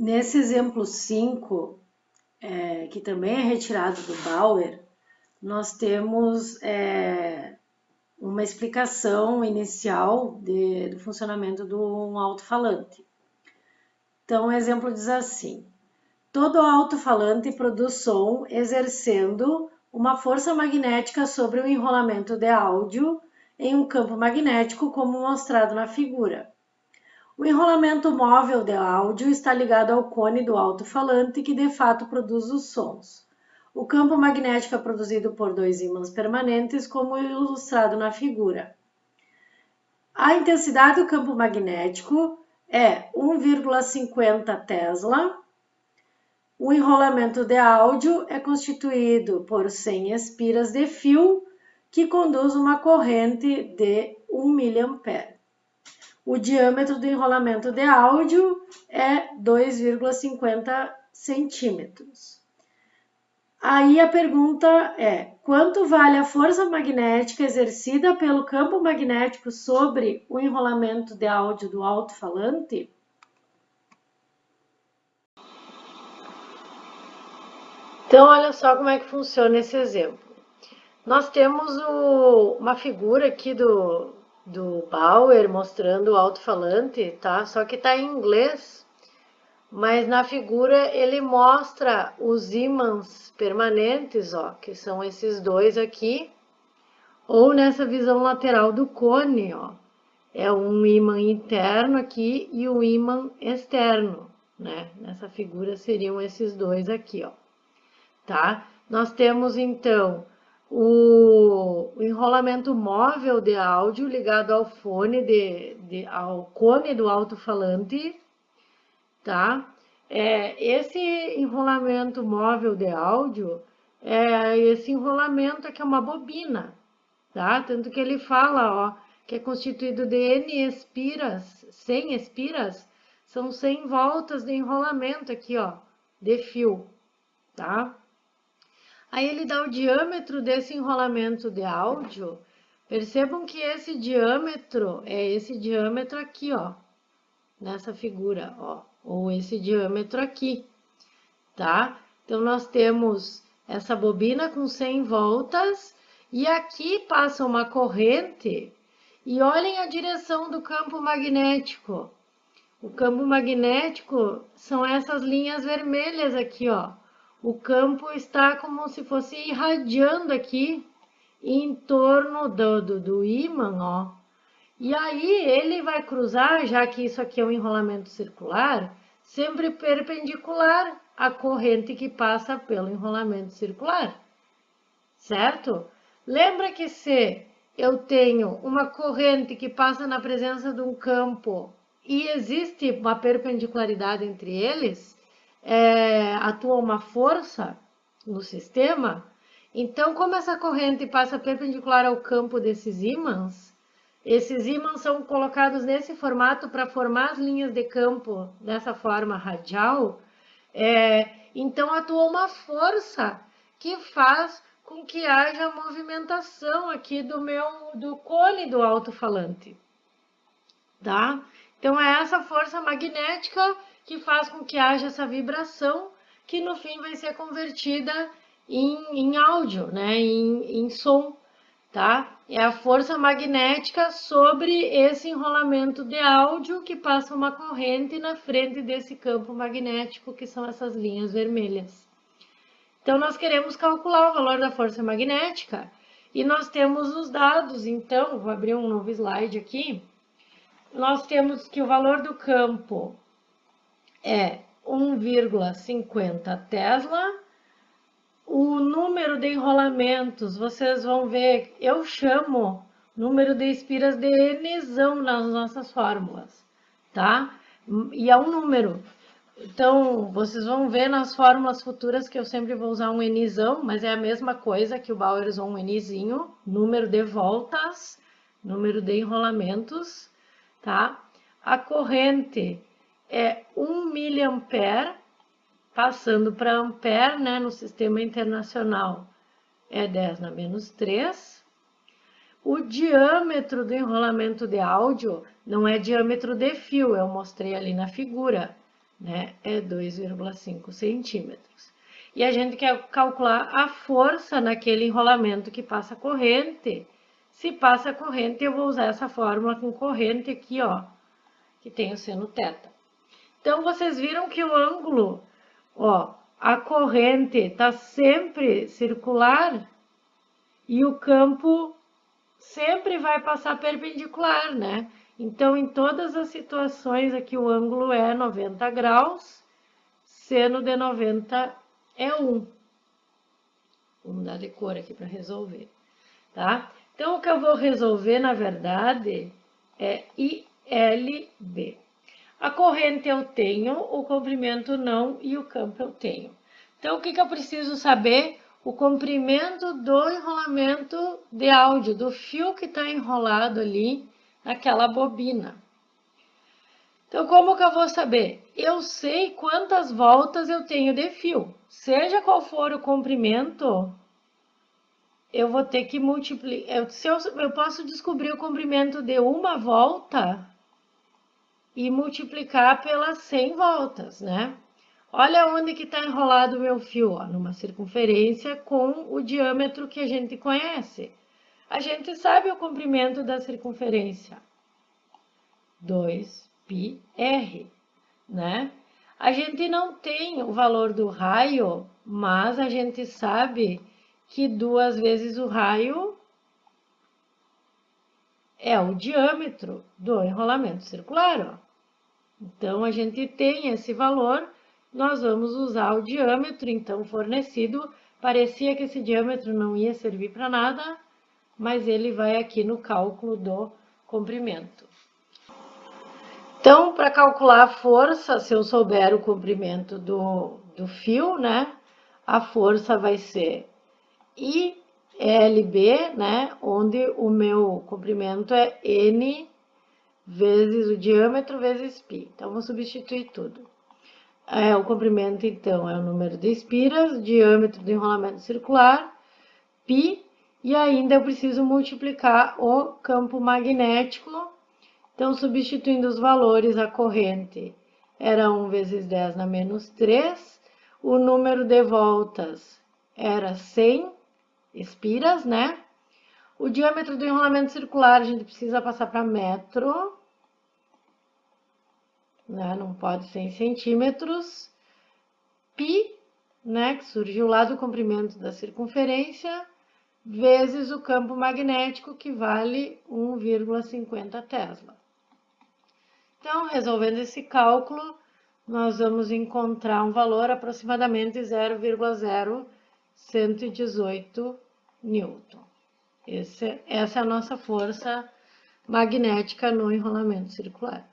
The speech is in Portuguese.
Nesse exemplo 5, que também é retirado do Bauer, nós temos uma explicação inicial do funcionamento de um alto-falante. Então, o exemplo diz assim: todo alto-falante produz som exercendo uma força magnética sobre o enrolamento de áudio em um campo magnético, como mostrado na figura. O enrolamento móvel de áudio está ligado ao cone do alto-falante, que de fato produz os sons. O campo magnético é produzido por 2 ímãs permanentes, como ilustrado na figura. A intensidade do campo magnético é 1,50 Tesla. O enrolamento de áudio é constituído por 100 espiras de fio que conduz uma corrente de 1 mA. O diâmetro do enrolamento de áudio é 2,50 centímetros. Aí a pergunta é: quanto vale a força magnética exercida pelo campo magnético sobre o enrolamento de áudio do alto-falante? Então, olha só como é que funciona esse exemplo. Nós temos uma figura aqui do Bauer mostrando o alto-falante, tá? Só que está em inglês, mas na figura ele mostra os ímãs permanentes, ó, que são esses dois aqui, ou nessa visão lateral do cone, ó, é um ímã interno aqui e um ímã externo, né? Nessa figura seriam esses dois aqui, ó, tá? Nós temos então o enrolamento móvel de áudio ligado ao fone ao cone do alto-falante, tá? Esse enrolamento móvel de áudio esse enrolamento aqui é uma bobina, tá? Tanto que ele fala, ó, que é constituído de N espiras, 100 espiras, são 100 voltas de enrolamento aqui, ó, de fio, tá? Aí ele dá o diâmetro desse enrolamento de áudio. Percebam que esse diâmetro é esse diâmetro aqui, ó, nessa figura, ó, ou esse diâmetro aqui, tá? Então, nós temos essa bobina com 100 voltas e aqui passa uma corrente e olhem a direção do campo magnético. O campo magnético são essas linhas vermelhas aqui, ó. O campo está como se fosse irradiando aqui em torno do ímã, ó. E aí ele vai cruzar, já que isso aqui é um enrolamento circular, sempre perpendicular à corrente que passa pelo enrolamento circular, certo? Lembra que se eu tenho uma corrente que passa na presença de um campo e existe uma perpendicularidade entre eles, atua uma força no sistema, então como essa corrente passa perpendicular ao campo desses ímãs, esses ímãs são colocados nesse formato para formar as linhas de campo dessa forma radial, então atua uma força que faz com que haja movimentação aqui do cone do alto-falante, tá? Então é essa força magnética que faz com que haja essa vibração, que no fim vai ser convertida em áudio, né? Em som, tá? É a força magnética sobre esse enrolamento de áudio que passa uma corrente na frente desse campo magnético, que são essas linhas vermelhas. Então, nós queremos calcular o valor da força magnética e nós temos os dados. Então, vou abrir um novo slide aqui. Nós temos que o valor do campo é 1,50 Tesla. O número de enrolamentos, vocês vão ver, eu chamo número de espiras de Nzão nas nossas fórmulas, tá? E é um número. Então, vocês vão ver nas fórmulas futuras que eu sempre vou usar um Nzão, mas é a mesma coisa que o Bauer usou um Nzinho, número de voltas, número de enrolamentos, tá? A corrente é 1 mA, passando para ampere, né, no sistema internacional, é 10⁻⁻3. O diâmetro do enrolamento de áudio não é diâmetro de fio, eu mostrei ali na figura, né? É 2,5 centímetros. E a gente quer calcular a força naquele enrolamento que passa corrente. Se passa corrente, eu vou usar essa fórmula com corrente aqui, ó, que tem o seno θ. Então, vocês viram que o ângulo, ó, a corrente está sempre circular e o campo sempre vai passar perpendicular, né? Então, em todas as situações aqui, o ângulo é 90 graus, seno de 90 é 1. Vamos mudar de cor aqui para resolver, tá? Então, o que eu vou resolver, na verdade, é ILB. A corrente eu tenho, o comprimento não e o campo eu tenho. Então, o que eu preciso saber? O comprimento do enrolamento de áudio, do fio que está enrolado ali naquela bobina. Então, como que eu vou saber? Eu sei quantas voltas eu tenho de fio. Seja qual for o comprimento, eu vou ter que multiplicar. Eu posso descobrir o comprimento de uma volta e multiplicar pelas 100 voltas, né? Olha onde que está enrolado o meu fio, ó, numa circunferência com o diâmetro que a gente conhece. A gente sabe o comprimento da circunferência, 2πr, né? A gente não tem o valor do raio, mas a gente sabe que 2 vezes o raio é o diâmetro do enrolamento circular, ó. Então, a gente tem esse valor, nós vamos usar o diâmetro, então, fornecido. Parecia que esse diâmetro não ia servir para nada, mas ele vai aqui no cálculo do comprimento. Então, para calcular a força, se eu souber o comprimento do fio, né? A força vai ser ILB, né? Onde o meu comprimento é N vezes o diâmetro vezes π. Então, vou substituir tudo. O comprimento, então, é o número de espiras, diâmetro do enrolamento circular, π, e ainda eu preciso multiplicar o campo magnético. Então, substituindo os valores, a corrente era 1 vezes 10 na menos 3, o número de voltas era 100 espiras, né? O diâmetro do enrolamento circular, a gente precisa passar para metro, né? Não pode ser em centímetros. Π, né? Que surgiu lá do comprimento da circunferência, vezes o campo magnético, que vale 1,50 Tesla. Então, resolvendo esse cálculo, nós vamos encontrar um valor aproximadamente 0,0118 newton. Essa é a nossa força magnética no enrolamento circular.